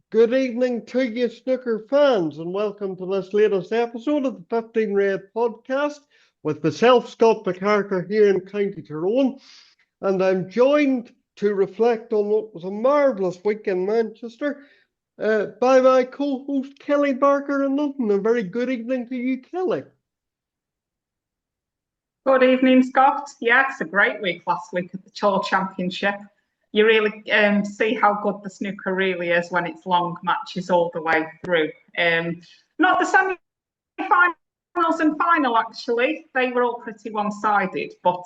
Good evening to you, snooker fans, and welcome to this latest episode of the 15 Red podcast with myself, Scott McCarter, here in County Tyrone. And I'm joined to reflect on what was a marvellous week in Manchester by my co-host Kelly Barker in London. A very good evening to you, Kelly. Good evening, Scott. Yeah, it's a great week last week at the Tour Championship. You really see how good the snooker really is when it's long matches all the way through. Not the semi-finals and final, actually. They were all pretty one-sided, but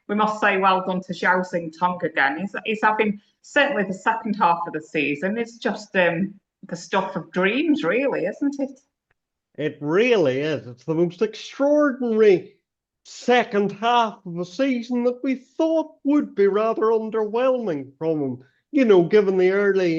we must say well done to Zhao Xingtong again. He's having, certainly the second half of the season, it's just the stuff of dreams, really, isn't it? It really is. It's the most extraordinary second half of a season that we thought would be rather underwhelming from him. You know, given the early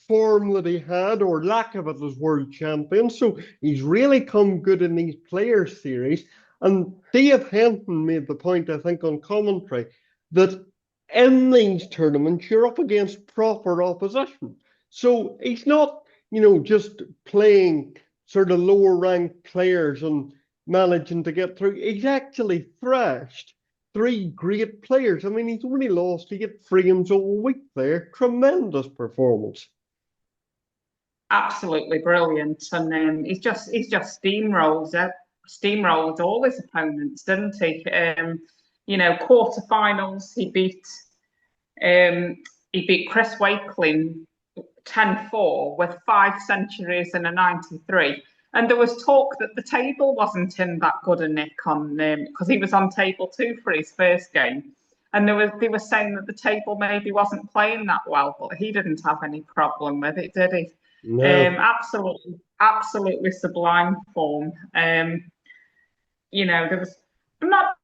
form that he had, or lack of it, as world champion. So he's really come good in these Players Series. And Dave Henton made the point, I think, on commentary, that in these tournaments you're up against proper opposition. So he's not, just playing sort of lower ranked players and managing to get through. He's actually thrashed three great players. I mean, he's only lost to get frames all week there. Tremendous performance. Absolutely brilliant, and steamrolled all his opponents, didn't he? Quarterfinals he beat Chris Wakelin 10-4 with 5 centuries and a 93. And there was talk that the table wasn't in that good a nick on because he was on table 2 for his first game. And they were saying that the table maybe wasn't playing that well, but he didn't have any problem with it, did he? No. Absolutely sublime form. There was not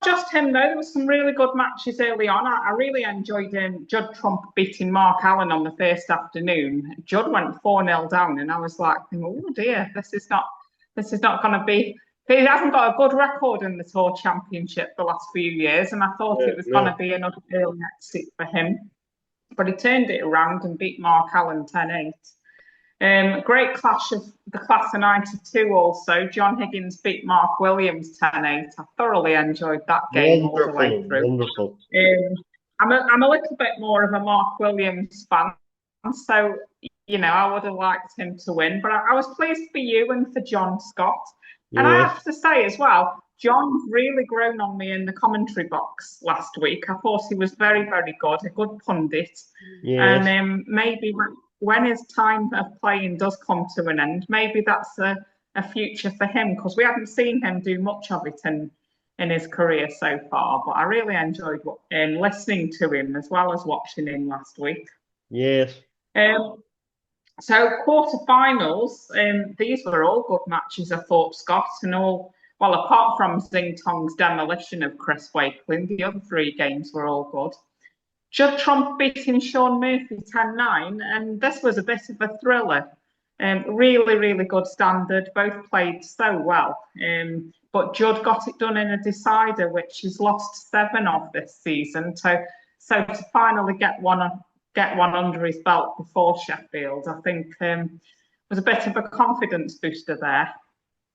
just him though. There was some really good matches early on. I really enjoyed Judd Trump beating Mark Allen on the first afternoon. Judd went 4-0 down, and I was like, oh dear, this is not going to be. He hasn't got a good record in the Tour Championship the last few years, and I thought it was going to be another early exit for him. But he turned it around and beat Mark Allen 10-8. Great clash of the class of 92 also. John Higgins beat Mark Williams 10-8. I thoroughly enjoyed that game all the way through. Wonderful. I'm a little bit more of a Mark Williams fan, so, I would have liked him to win. But I was pleased for you and for John Scott. And I have to say as well, John's really grown on me in the commentary box last week. I thought he was very, very good, a good pundit. Yes. And maybe when his time of playing does come to an end, maybe that's a future for him, because we haven't seen him do much of it in his career so far. But I really enjoyed listening to him as well as watching him last week. Yes. So quarterfinals, these were all good matches, I thought, Scott, and all. Well, apart from Xingtong's demolition of Chris Wakelin, the other 3 games were all good. Judd Trump beating Sean Murphy 10-9, and this was a bit of a thriller. Really, really good standard. Both played so well. But Judd got it done in a decider, which he's lost 7 of this season. So to finally get one under his belt before Sheffield, I think was a bit of a confidence booster there.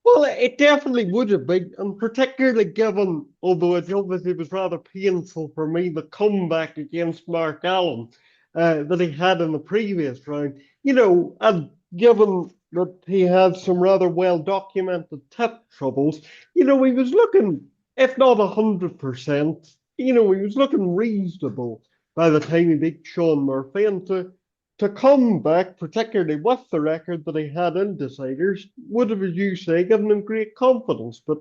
Well, it definitely would have been, and particularly given, although it obviously was rather painful for me, the comeback against Mark Allen that he had in the previous round. And given that he had some rather well-documented tip troubles, he was looking, if not 100%, he was looking reasonable by the time he beat Sean Murphy, and to come back, particularly with the record that he had in deciders, would have, as you say, given him great confidence. But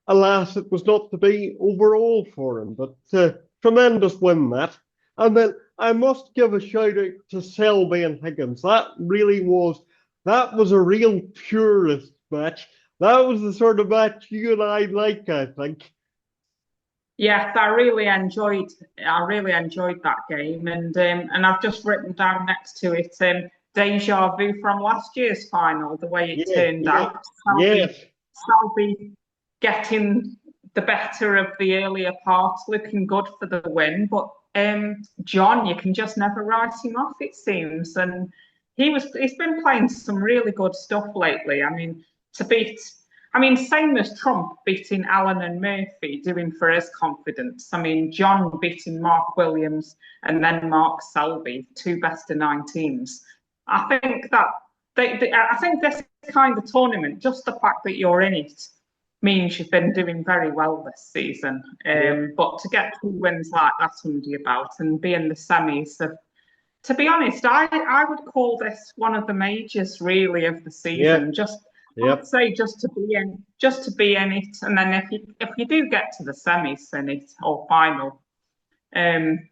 alas, it was not to be overall for him. But tremendous win, that. And then I must give a shout out to Selby and Higgins. That was a real purist match. That was the sort of match you and I like, I think. Yes, I really enjoyed that game, and I've just written down next to it deja vu from last year's final, the way it turned out. Selby getting the better of the earlier part, looking good for the win, but John, you can just never write him off, it seems. And he's been playing some really good stuff lately. I mean, same as Trump beating Allen and Murphy, doing for his confidence. I mean, John beating Mark Williams and then Mark Selby, two best of 19s. I think that I think this kind of tournament, just the fact that you're in it, means you've been doing very well this season. But to get 2 wins like that under your belt and be in the semis of, to be honest, I would call this one of the majors really of the season. I'd say just to be in it, and then if you do get to the semis in it or final, then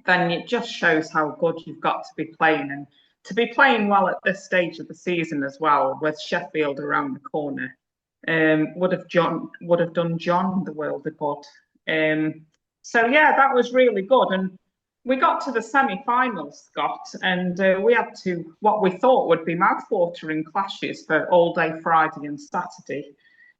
it just shows how good you've got to be playing, and to be playing well at this stage of the season as well, with Sheffield around the corner. Would have done John the world of good. So yeah, that was really good, and we got to the semi-finals, Scott, and we had what we thought would be mouth-watering clashes for all day Friday and Saturday.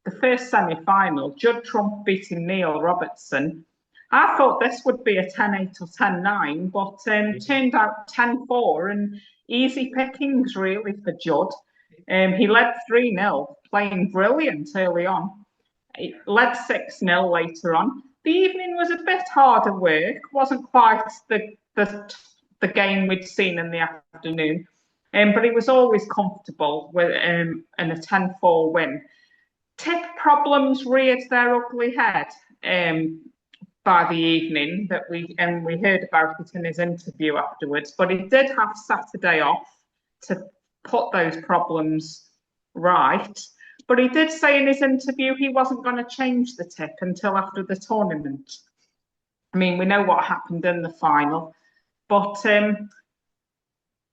The first semi-final, Judd Trump beating Neil Robertson. I thought this would be a 10-8 or 10-9, but turned out 10-4, and easy pickings really for Judd. He led 3-0, playing brilliant early on. He led 6-0 later on. The evening was a bit harder work, wasn't quite the game we'd seen in the afternoon, but he was always comfortable with in a 10-4 win. Tip problems reared their ugly head by the evening that we heard about it in his interview afterwards, but he did have Saturday off to put those problems right. But he did say in his interview he wasn't going to change the tip until after the tournament. I mean, we know what happened in the final, but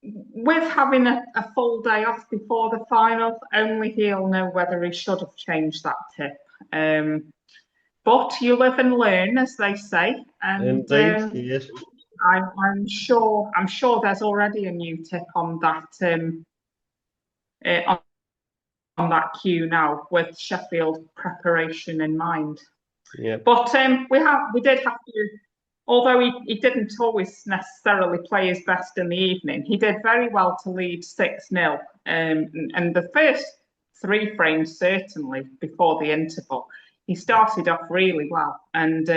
with having a full day off before the final, only he'll know whether he should have changed that tip. But you live and learn, as they say, and yes. I'm sure there's already a new tip on that. On that queue now, with Sheffield preparation in mind. Yeah. But we did have to, although he didn't always necessarily play his best in the evening, he did very well to lead 6-0. And the first 3 frames, certainly, before the interval, he started off really well. And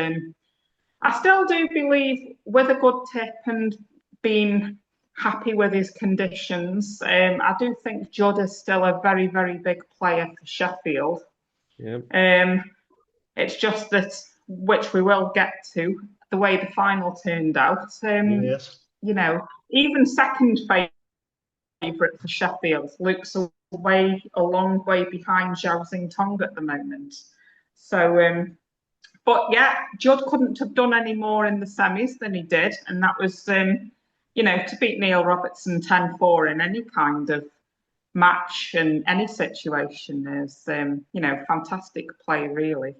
I still do believe with a good tip and being happy with his conditions, I do think Judd is still a very, very big player for Sheffield. Yeah. It's just that, which we will get to, the way the final turned out. Yes. You know, even second favourite for Sheffield looks a long way behind Zhao Xingtong at the moment. So, but yeah, Judd couldn't have done any more in the semis than he did, and that was, to beat Neil Robertson 10-4 in any kind of match and any situation is, fantastic play, really.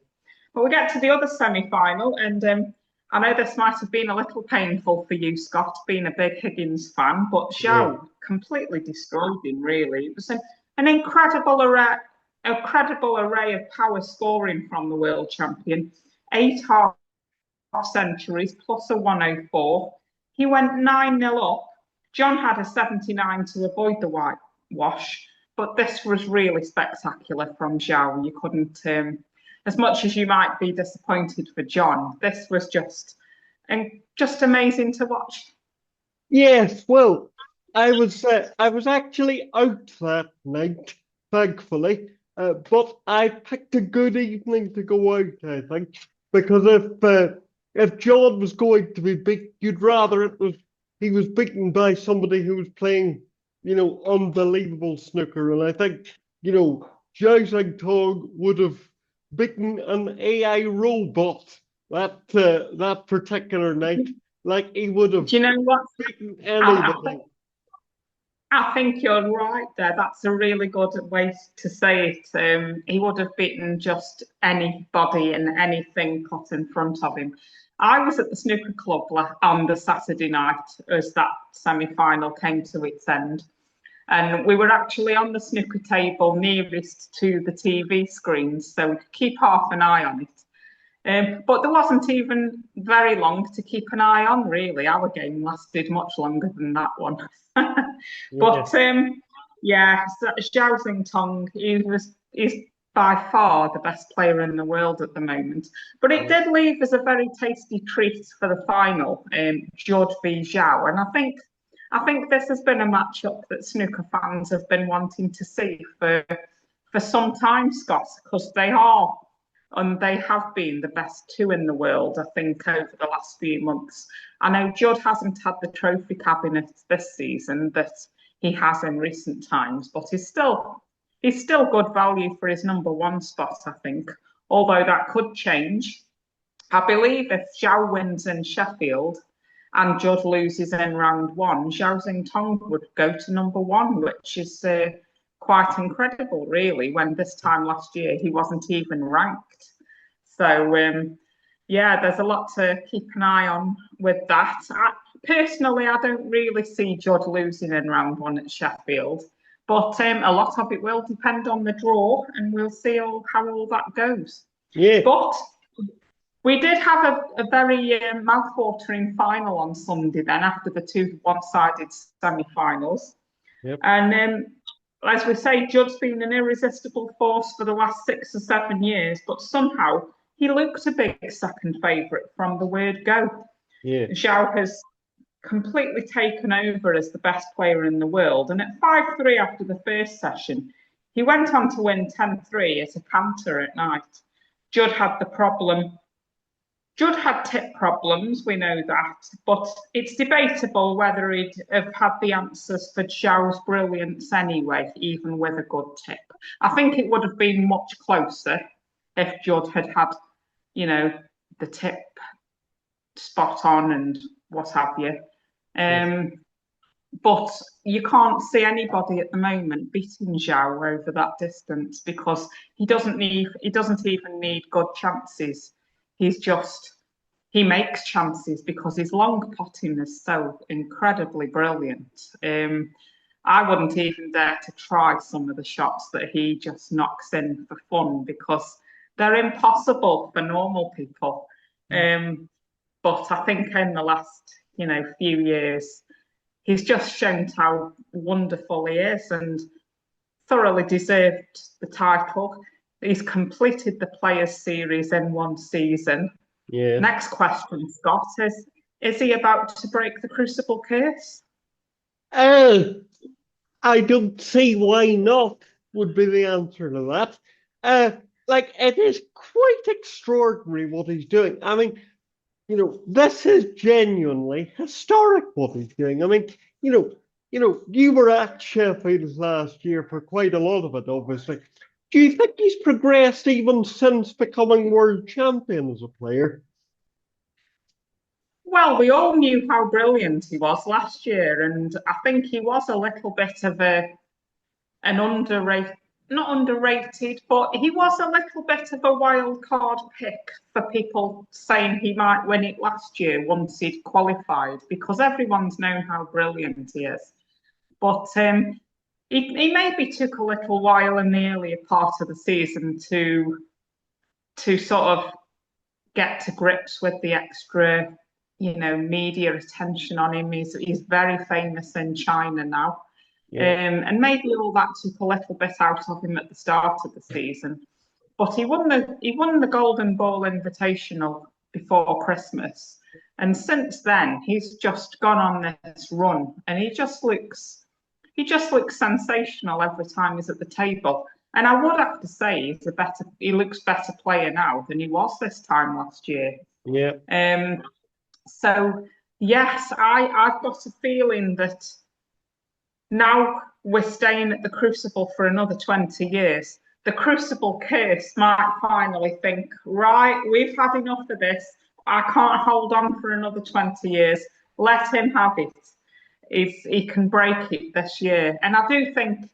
But we get to the other semi-final, and I know this might have been a little painful for you, Scott, being a big Higgins fan, but Zhao completely destroyed him, really. It was an incredible array of power scoring from the world champion. 8 half centuries plus a 104. He went 9-0 up. John had a 79 to avoid the whitewash, but this was really spectacular from Zhao. You couldn't, as much as you might be disappointed for John, this was just amazing to watch. Yes, well, I was actually out that night, thankfully, but I picked a good evening to go out, I think, because if John was going to be beat, you'd rather he was beaten by somebody who was playing, unbelievable snooker, and I think, Zhao Xingtong would have beaten an AI robot that particular night. Like he would have. Do you know what? Beaten anybody. I think you're right there. That's a really good way to say it. He would have beaten just anybody and anything put in front of him. I was at the snooker club on the Saturday night as that semi-final came to its end. And we were actually on the snooker table nearest to the TV screens, so we could keep half an eye on it. But there wasn't even very long to keep an eye on, really. Our game lasted much longer than that one. Yeah. But yeah, Zhao Xingtong, he's by far the best player in the world at the moment. But it did leave us a very tasty treat for the final, Judd v Zhao, and I think this has been a matchup that snooker fans have been wanting to see for some time, Scott, because they are and they have been the best two in the world, I think, over the last few months. I know Judd hasn't had the trophy cabinet this season that he has in recent times, but he's still good value for his number one spot, I think. Although that could change. I believe if Zhao wins in Sheffield and Judd loses in round one, Zhao Xingtong would go to number one, which is quite incredible, really, when this time last year he wasn't even ranked. So, yeah, there's a lot to keep an eye on with that. Personally, I don't really see Judd losing in round one at Sheffield, but a lot of it will depend on the draw, and we'll see how all that goes. Yeah. But we did have a very mouth-watering final on Sunday then after the two one-sided semi-finals. Yep. And as we say, Judd's been an irresistible force for the last 6 or 7 years, but somehow he looked a big second favourite from the word go. Yeah. Zhao has completely taken over as the best player in the world, and at 5-3 after the first session, he went on to win 10-3 as a canter at night. Judd had tip problems, we know that, but it's debatable whether he'd have had the answers for Zhao's brilliance anyway, even with a good tip. I think it would have been much closer if Judd had had, the tip spot on and what have you. But you can't see anybody at the moment beating Zhao over that distance because he doesn't even need good chances. He makes chances because his long potting is so incredibly brilliant. I wouldn't even dare to try some of the shots that he just knocks in for fun because they're impossible for normal people. But I think in the last, few years, he's just shown how wonderful he is and thoroughly deserved the title. He's completed the Players' Series in one season. Yeah. Next question, Scott, is he about to break the Crucible curse? I don't see why not, would be the answer to that. It is quite extraordinary what he's doing. I mean, this is genuinely historic what he's doing. I mean, you were at Sheffield last year for quite a lot of it, obviously. Do you think he's progressed even since becoming world champion as a player? Well, we all knew how brilliant he was last year, and I think he was a little bit of an underrated, not underrated, but he was a little bit of a wild card pick for people saying he might win it last year once he'd qualified, because everyone's known how brilliant he is. But he maybe took a little while in the earlier part of the season to sort of get to grips with the extra, media attention on him. He's very famous in China now. Yeah. And maybe all that took a little bit out of him at the start of the season. But he won the Golden Ball Invitational before Christmas. And since then, he's just gone on this run and he just looks sensational every time he's at the table. And I would have to say he looks better player now than he was this time last year. Yeah. So yes, I've got a feeling that now we're staying at the Crucible for another 20 years. The Crucible curse might finally think, right, we've had enough of this. I can't hold on for another 20 years. Let him have it. He can break it this year. And I do think,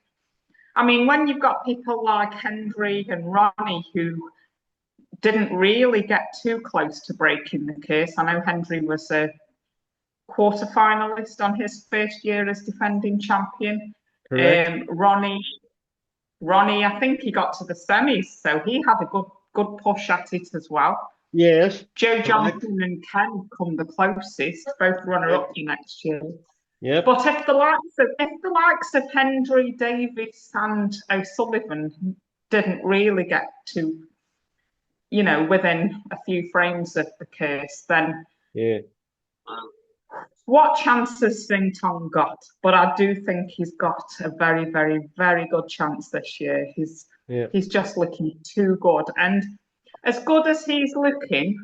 when you've got people like Hendry and Ronnie who didn't really get too close to breaking the curse. I know Hendry was a quarter-finalist on his first year as defending champion. Ronnie, I think he got to the semis, so he had a good push at it as well. Yes, Joe correct. Johnson and Ken come the closest, both runner-up Yep. next year. Yep. But if the likes of Hendry, Davis, and O'Sullivan didn't really get to, within a few frames of the curse, then Yeah. what chance has Sing Tong got? But I do think he's got a very, very, very good chance this year. He's Yeah. he's just looking too good. And as good as he's looking,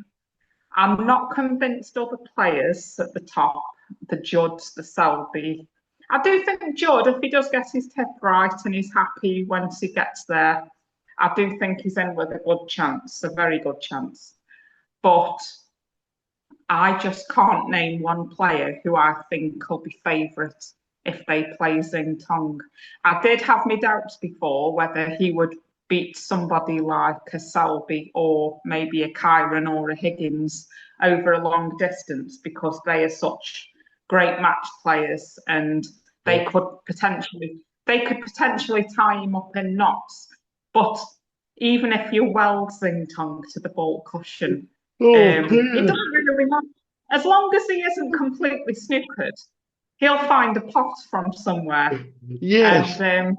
I'm not convinced other players at the top, the Judds, the Selby. I do think Judd, if he does get his tip right and he's happy once he gets there, I do think he's in with a good chance, a very good chance. But I just can't name one player who I think will be favourite if they play Zing Tong. I did have my doubts before whether he would beat somebody like a Selby or maybe a Kyron or a Higgins over a long distance because they are such great match players and Yeah. they could potentially tie him up in knots. But even if you weld Zing Tong to the ball cushion, Oh, it dear. doesn't really matter. As long as he isn't completely snookered, he'll find a pot from somewhere. Yes. And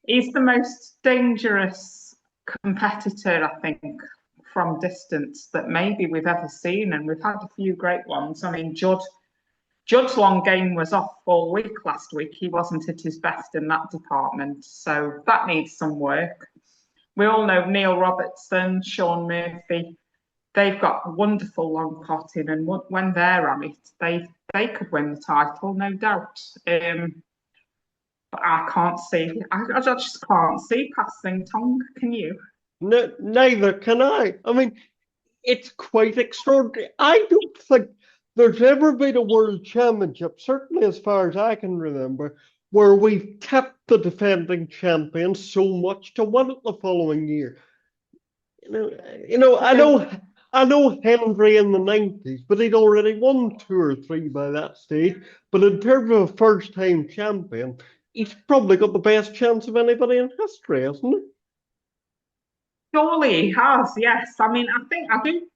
he's the most dangerous competitor, I think, from distance that maybe we've ever seen. And we've had a few great ones. I mean, Judd's long game was off all week last week. He wasn't at his best in that department. So that needs some work. We all know Neil Robertson, Sean Murphy, they've got wonderful long potting, and when they're on it, they could win the title, no doubt. But I can't see. I just can't see passing Tong. Can you? No, neither can I. I mean, it's quite extraordinary. I don't think there's ever been a world championship, certainly as far as I can remember, where we've kept the defending champion so much to win it the following year. You know, you know, I So know, I know Henry in the 90s, but he'd already won two or three by that stage. But in terms of a first-time champion, he's probably got the best chance of anybody in history, hasn't he? surely he has, yes. I mean,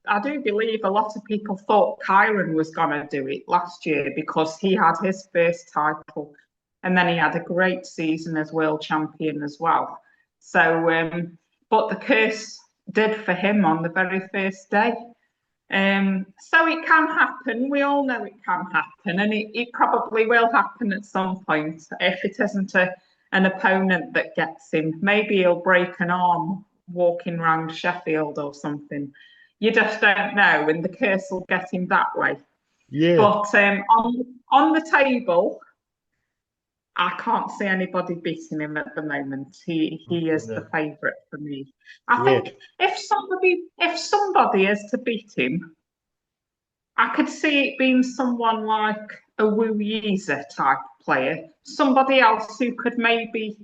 I do believe a lot of people thought Kyron was gonna do it last year because he had his first title, and then he had a great season as world champion as well. So, but the curse did for him on the very first day. So it can happen. We all know it can happen, and it probably will happen at some point. If it isn't an opponent that gets him, maybe he'll break an arm walking around Sheffield or something. You just don't know, and the curse will get him that way. Yeah. But on the table, I can't see anybody beating him at the moment. He is the No. favourite for me. I Yeah. think if somebody is to beat him, I could see it being someone like a Wu Yeezer type player, somebody else who could maybe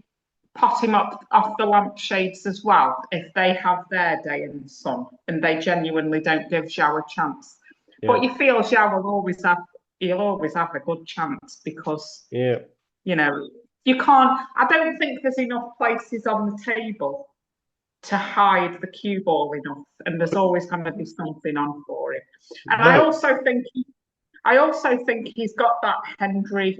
pot him up off the lampshades as well if they have their day in the sun and they genuinely don't give Zhao a chance. Yeah. But you feel Zhao will always have a good chance because Yeah. you know you can't. I don't think there's enough places on the table to hide the cue ball enough, and there's always going to be something on for him. And I Right. also think I also think he's got that Hendry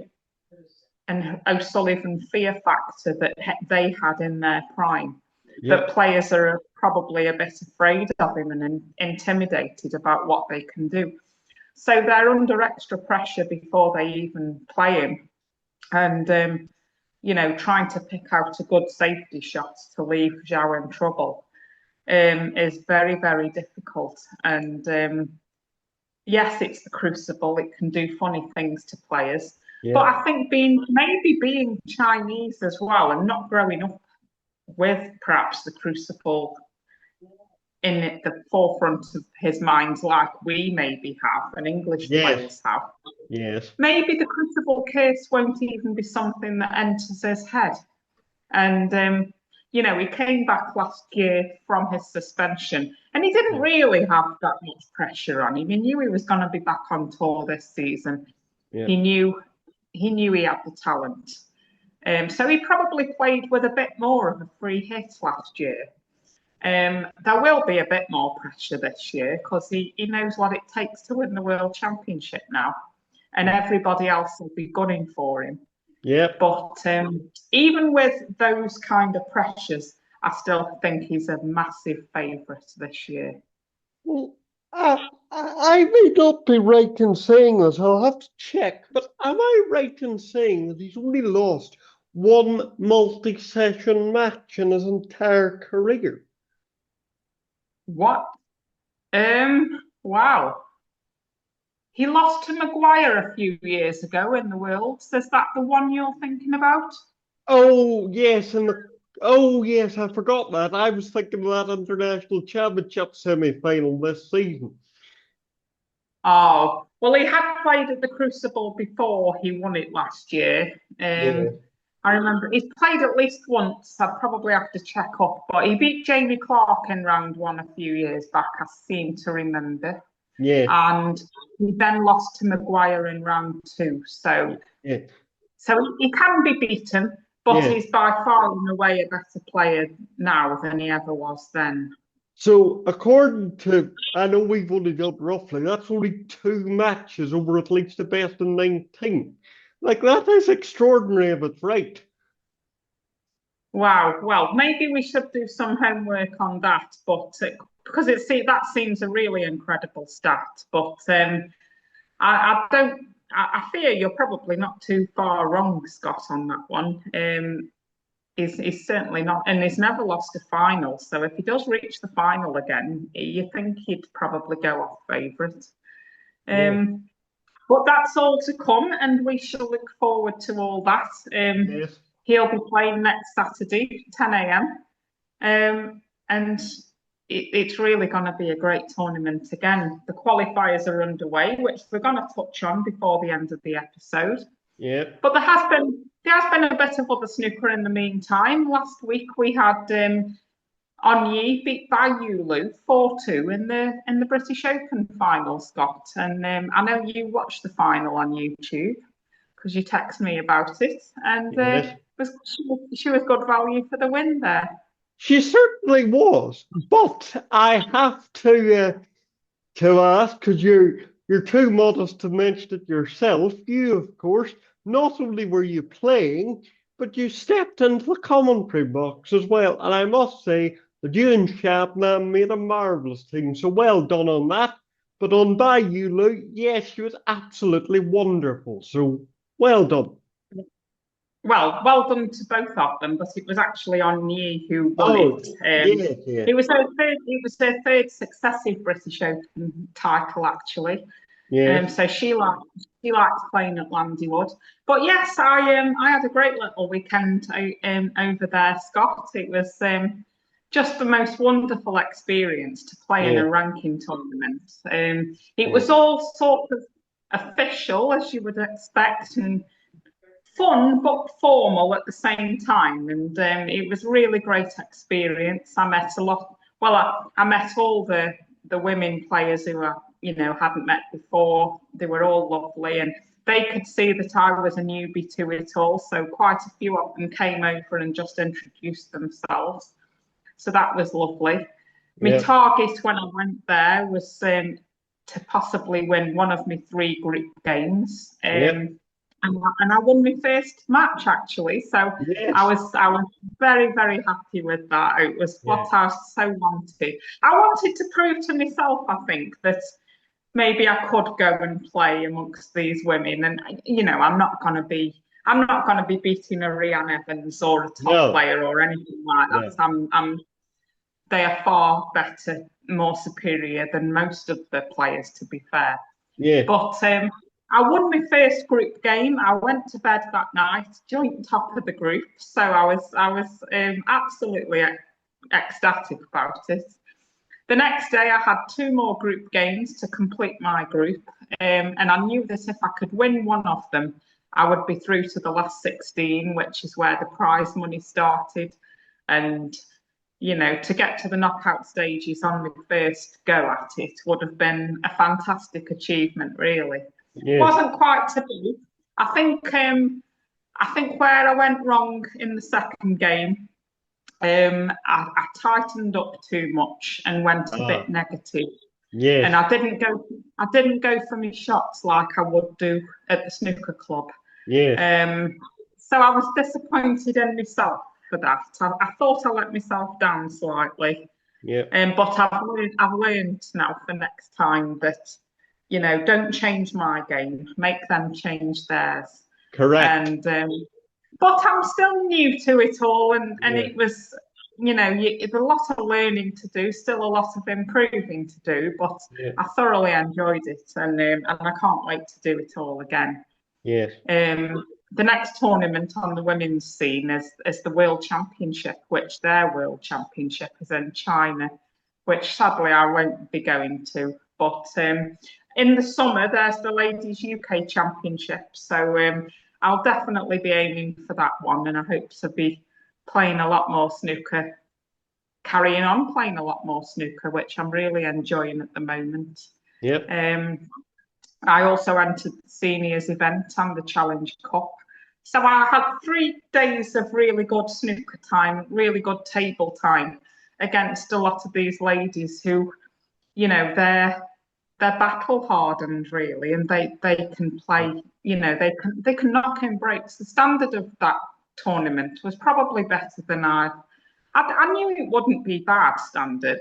and O'Sullivan fear factor that they had in their prime. That Yep. players are probably a bit afraid of him and intimidated about what they can do. So they're under extra pressure before they even play him. And trying to pick out a good safety shot to leave Zhao in trouble is very, very difficult. And yes, it's the crucible; it can do funny things to players. But Yep. I think being Chinese as well and not growing up with perhaps the crucible in the forefront of his mind like we maybe have and English Yes. players have. Yes. Maybe the crucible case won't even be something that enters his head. And he came back last year from his suspension, and he didn't Yeah. really have that much pressure on him. He knew he was going to be back on tour this season. Yeah. He knew he had the talent. So he probably played with a bit more of a free hit last year. There will be a bit more pressure this year because he knows what it takes to win the World Championship now, and everybody else will be gunning for him. Yep. But even with those kind of pressures, I still think he's a massive favourite this year. Well, I may not be right in saying this. I'll have to check. But am I right in saying that he's only lost one multi-session match in his entire career? What? Wow. He lost to Maguire a few years ago in the Worlds. Is that the one you're thinking about? Oh yes, oh yes, I forgot that. I was thinking of that international championship semi-final this season. Oh, well, he had played at the Crucible before he won it last year. Yeah. I remember he's played at least once. I'd probably have to check up, but he beat Jamie Clark in round one a few years back, I seem to remember. Yeah. And he then lost to Maguire in round two. So, Yeah. he can be beaten, but Yeah. he's by far and away a better player now than he ever was then. So according to, I know we've only done roughly, that's only two matches over at least the best of 19. Like that is extraordinary if it's right. Wow. Well, maybe we should do some homework on that, but because that seems a really incredible stat. But I don't. I fear you're probably not too far wrong, Scott, on that one. He's certainly not, and he's never lost a final. So if he does reach the final again, you think he'd probably go off favourite. Yeah. But that's all to come, and we shall look forward to all that. Yes. He'll be playing next Saturday, 10 a.m. And it's really going to be a great tournament again. The qualifiers are underway, which we're going to touch on before the end of the episode. Yeah. But there has been a bit of other snooker in the meantime. Last week we had Onyi beat by Yulu 4-2 in the British Open final, Scott. And I know you watched the final on YouTube because you texted me about it, and Yes. she was good value for the win there. She certainly was, but I have to ask because you're too modest to mention it yourself. You, of course, not only were you playing, but you stepped into the commentary box as well. And I must say that you and Shabnam made a marvelous team. So well done on that. But on Bayulu, yes, she was absolutely wonderful. So well done. Well done to both of them, but it was actually Onyi who won Oh, it. yes, yeah. It was her third successive British Open title, actually. Yes. So she likes playing at Landywood. But yes, I had a great little weekend over there, Scott. It was just the most wonderful experience to play in Yeah. a ranking tournament. It Yeah. was all sort of official, as you would expect, and fun but formal at the same time. And it was really great experience. I met a lot. Well, I met all the women players who I hadn't met before. They were all lovely, and they could see that I was a newbie to it all. So quite a few of them came over and just introduced themselves. So that was lovely. My Yeah. target when I went there was to possibly win one of my 3 group games. Yeah. And I won my first match actually. So I Yes. was very, very happy with that. It was Yeah. what I so wanted. I wanted to prove to myself, I think, that maybe I could go and play amongst these women. And I'm not gonna be beating a Rhiannon Evans or a top No. player or anything like No. that. They are far better, more superior than most of the players, to be fair. Yeah. But I won my first group game. I went to bed that night, joint top of the group. So I was absolutely ecstatic about it. The next day, I had 2 more group games to complete my group, and I knew that if I could win one of them, I would be through to the last 16, which is where the prize money started. And to get to the knockout stages on the first go at it would have been a fantastic achievement, really. Yeah. Wasn't quite to be. I think where I went wrong in the second game, I tightened up too much and went a Ah, bit negative. And yes, I didn't go for my shots like I would do at the snooker club. yes, Um, so I was disappointed in myself for that. I thought I let myself down slightly. yeah, But I've learned now for next time that, don't change my game, make them change theirs. correct. And but I'm still new to it all, and Yeah, it was, it's a lot of learning to do, still a lot of improving to do, but yeah, I thoroughly enjoyed it, and I can't wait to do it all again. yes. The next tournament on the women's scene is the World Championship, which their World Championship is in China, which sadly I won't be going to. But in the summer, there's the Ladies UK Championship. So I'll definitely be aiming for that one, and I hope to be playing a lot more snooker, carrying on playing a lot more snooker, which I'm really enjoying at the moment. Yep. Um, I also entered the seniors event and the Challenge Cup. So I had 3 days of really good snooker time, really good table time against a lot of these ladies who, they're battle hardened really, and they can play, they can knock in breaks. The standard of that tournament was probably better than I knew it wouldn't be bad standard,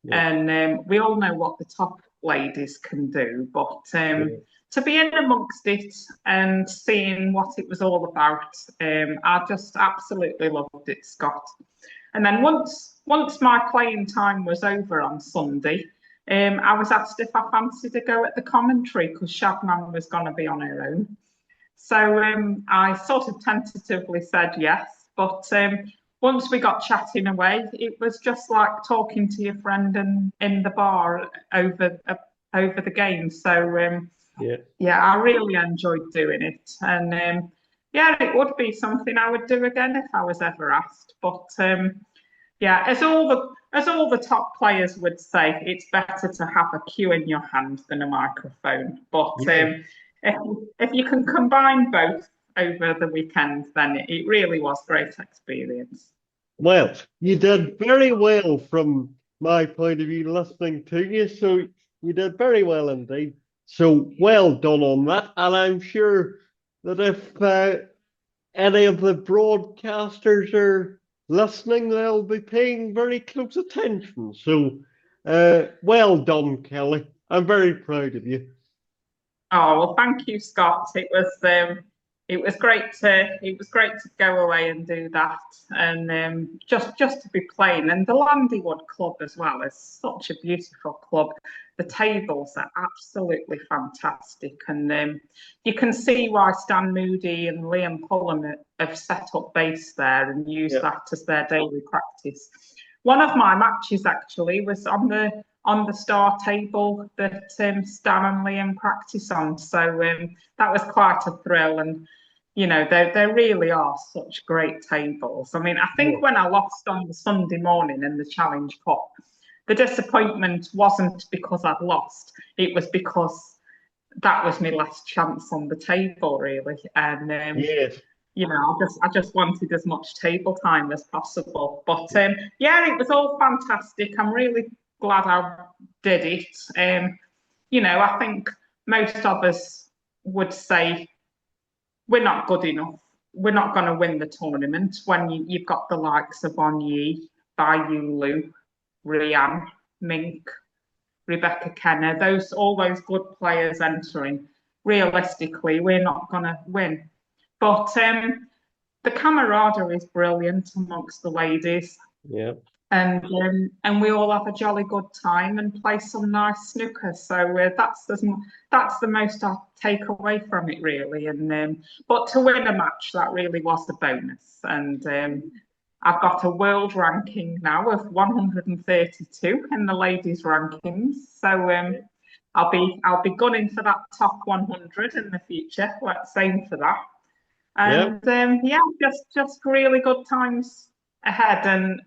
Yeah. and we all know what the top ladies can do. But Yeah. to be in amongst it and seeing what it was all about, I just absolutely loved it, Scott. And then once my playing time was over on Sunday, I was asked if I fancied to go at the commentary because Shabnam was going to be on her own. So I sort of tentatively said yes, but once we got chatting away, it was just like talking to your friend in the bar over the game. So Yeah. yeah, I really enjoyed doing it, and yeah, it would be something I would do again if I was ever asked. But yeah, as all the top players would say, it's better to have a cue in your hand than a microphone. But Yeah. if if you can combine both over the weekend, then it really was great experience. Well, you did very well from my point of view listening to you. So you did very well indeed. So well done on that. And I'm sure that if any of the broadcasters are listening, they'll be paying very close attention. So well done, Kelly. I'm very proud of you. Oh well, thank you, Scott. It was great to go away and do that, and just to be playing. And the Landywood Club as well is such a beautiful club. The tables are absolutely fantastic, and you can see why Stan Moody and Liam Pullum have set up base there and used Yeah. that as their daily practice. One of my matches actually was on the star table that Stan and Liam practice on. So that was quite a thrill. And, they really are such great tables. I mean, I Yeah. think when I lost on the Sunday morning in the Challenge Cup, the disappointment wasn't because I'd lost, it was because that was my last chance on the table, really. And Yes. I just wanted as much table time as possible. But yeah, it was all fantastic. I'm really glad I did it. I think most of us would say we're not good enough. We're not going to win the tournament when you've got the likes of Onyi, Bayu Lu, Rian, Mink, Rebecca Kenner, all those good players entering. Realistically, we're not going to win. But the camaraderie is brilliant amongst the ladies, Yeah. and we all have a jolly good time and play some nice snooker. So that's the most I take away from it, really. And but to win a match, that really was the bonus. And I've got a world ranking now of 132 in the ladies' rankings. So I'll be gunning for that top 100 in the future. Let's aim for that. Yeah. And yeah, just really good times ahead and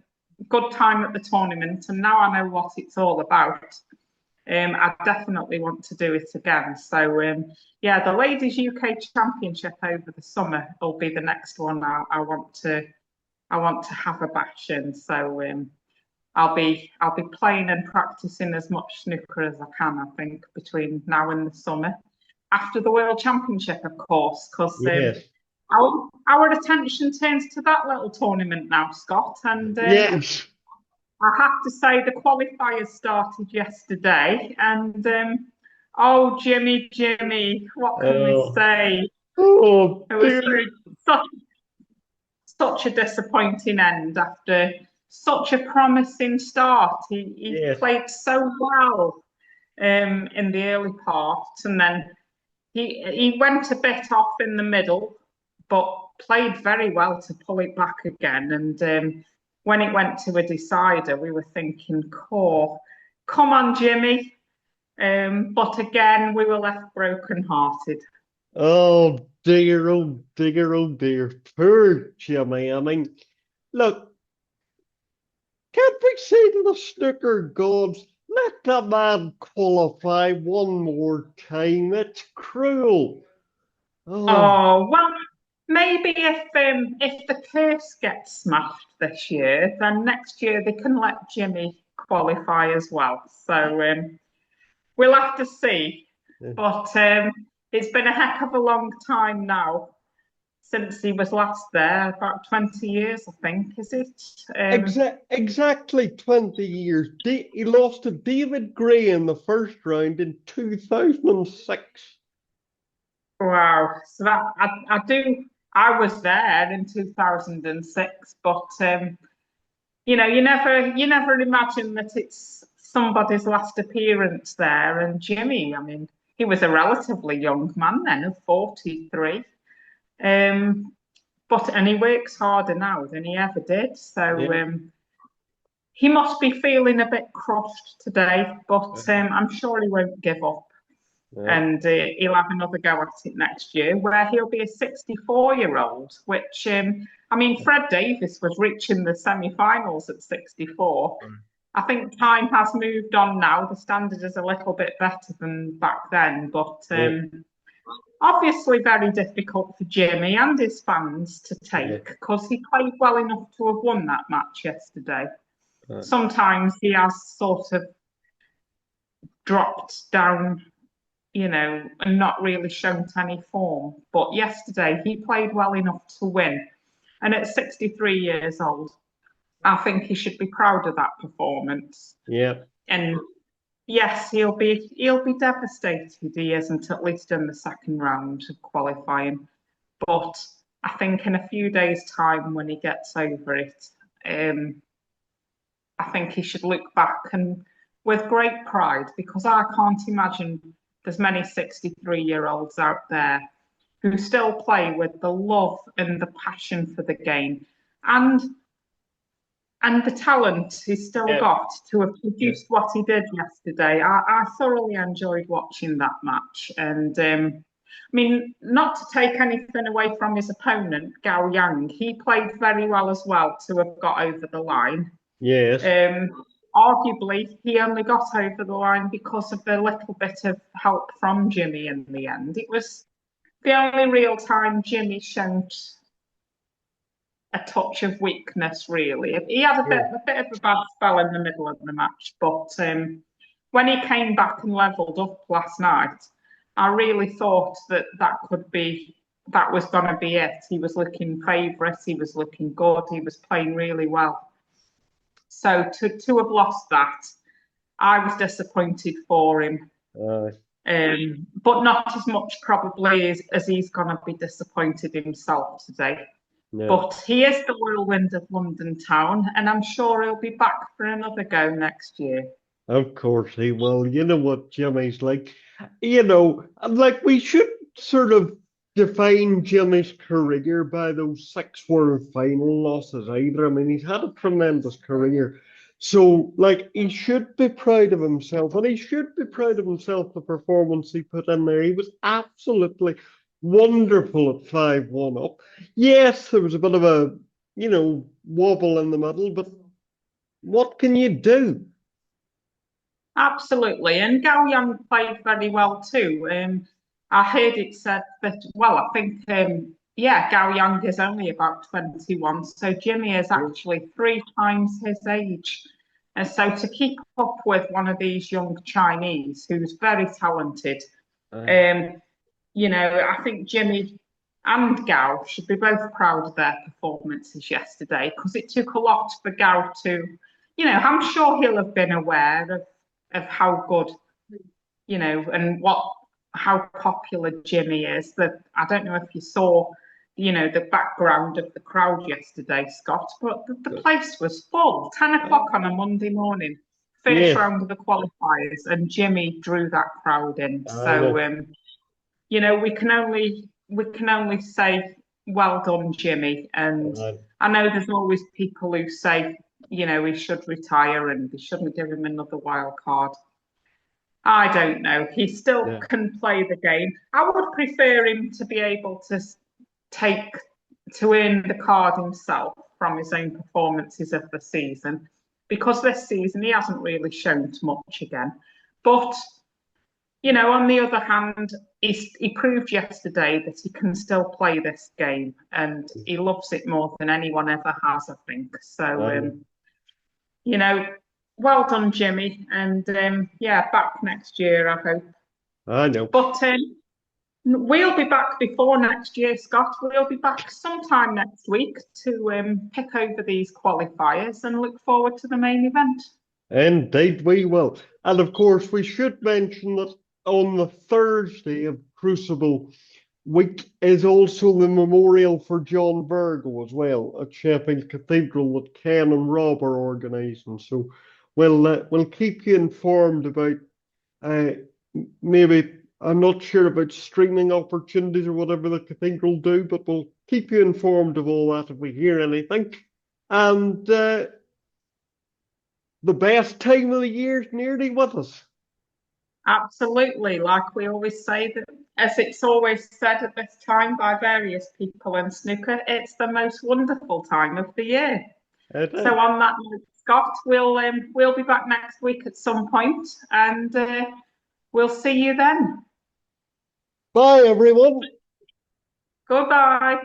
good time at the tournament. And now I know what it's all about. I definitely want to do it again. So yeah, the Ladies UK Championship over the summer will be the next one I want to I want to have a bash in. So I'll be playing and practicing as much snooker as I can, I think, between now and the summer. After the World Championship, of course, because Yes. our attention turns to that little tournament now, Scott. And Yes. I have to say the qualifiers started yesterday, and oh, Jimmy, what can we Oh, say? oh It was dear. such a disappointing end after such a promising start. He Yes. played so well in the early part, and then he went a bit off in the middle, but played very well to pull it back again. And when it went to a decider, we were thinking, "Core, come on, Jimmy." But again, we were left broken-hearted. Oh dear, oh dear, oh dear. Poor Jimmy. I mean, look, can't we say to the snooker gods, let the man qualify one more time? It's cruel. Oh, Oh, well, maybe if the curse gets smashed this year, then next year they can let Jimmy qualify as well. So we'll have to see. But it's been a heck of a long time now since he was last there, about 20 years, I think, is it? exactly 20 years. He lost to David Gray in the first round in 2006. Wow. So I was there in 2006, but you never imagine that it's somebody's last appearance there. And Jimmy, I mean, he was a relatively young man then, of 43. Um, and he works harder now than he ever did. So Yeah. he must be feeling a bit crushed today, but I'm sure he won't give up. Yeah. And he'll have another go at it next year, where he'll be a 64-year-old, which, I mean, Fred Davis was reaching the semi-finals at 64. I think time has moved on now. The standard is a little bit better than back then, but Yeah. obviously very difficult for Jimmy and his fans to Yeah. take because he played well enough to have won that match yesterday. Yeah. Sometimes he has sort of dropped down, and not really shown any form. But yesterday he played well enough to win. And at 63 years old, I think he should be proud of that performance. Yeah. And yes, he'll be devastated he isn't at least in the second round of qualifying. But I think in a few days' time, when he gets over it, I think he should look back and with great pride, because I can't imagine there's many 63-year-olds out there who still play with the love and the passion for the game and the talent he's still Yeah. got to have Yeah. produced what he did yesterday. I thoroughly enjoyed watching that match. And I mean, not to take anything away from his opponent, Gao Yang, he played very well as well to have got over the line. Yes. Arguably, he only got over the line because of the little bit of help from Jimmy in the end. It was the only real time Jimmy showed a touch of weakness, really. He had a Yeah. bit of a bad spell in the middle of the match, but when he came back and levelled up last night, I really thought that was going to be it. He was looking favourite, he was looking good, he was playing really well. So to have lost that, I was disappointed for him. Uh, But not as much probably as he's going to be disappointed himself today. no. But he is the whirlwind of London town, and I'm sure he'll be back for another go next year. Of course he will. You know what Jimmy's like. Like we should sort of define Jimmy's career by those six world final losses either. I mean, he's had a tremendous career. So, like, he should be proud of himself, and he should be proud of himself, the performance he put in there. He was absolutely wonderful at 5-1 up. Yes, there was a bit of a, wobble in the middle, but what can you do? Absolutely, and Gao Yang played very well too. I heard it said that. Well, I think yeah, Gao Yang is only about 21, so Jimmy is actually 3 times his age. And so to keep up with one of these young Chinese who's very talented, um, I think Jimmy and Gao should be both proud of their performances yesterday because it took a lot for Gao to, I'm sure he'll have been aware of how good, and how popular Jimmy is. That I don't know if you saw, the background of the crowd yesterday, Scott, but the place was full. 10 o'clock on a Monday morning, first Yes, round of the qualifiers, and Jimmy drew that crowd in. I So, know. we can only say well done, Jimmy. And Uh, I know there's always people who say, he should retire and they shouldn't give him another wild card. I don't know. He still yeah, can play the game. I would prefer him to be able take to earn the card himself from his own performances of the season, because this season he hasn't really shown much again. But on the other hand, he proved yesterday that he can still play this game, and he loves it more than anyone ever has, I think. So, I know. you know, well done, Jimmy, and yeah, back next year, I hope. I know. But we'll be back before next year, Scott. We'll be back sometime next week to pick over these qualifiers and look forward to the main event. Indeed, we will. And of course, we should mention that on the Thursday of Crucible week is also the memorial for John Virgo as well at Sheffield Cathedral that Ken and Rob are organising. So we'll keep you informed about uh, maybe I'm not sure about streaming opportunities or whatever the cathedral do, but we'll keep you informed of all that if we hear anything. And the best time of the year is nearly with us. Absolutely, like we always say, that as it's always said at this time by various people in snooker, it's the most wonderful time of the year. It So is. on that note, Scott, we'll be back next week at some point, and we'll see you then. Bye, everyone. Goodbye.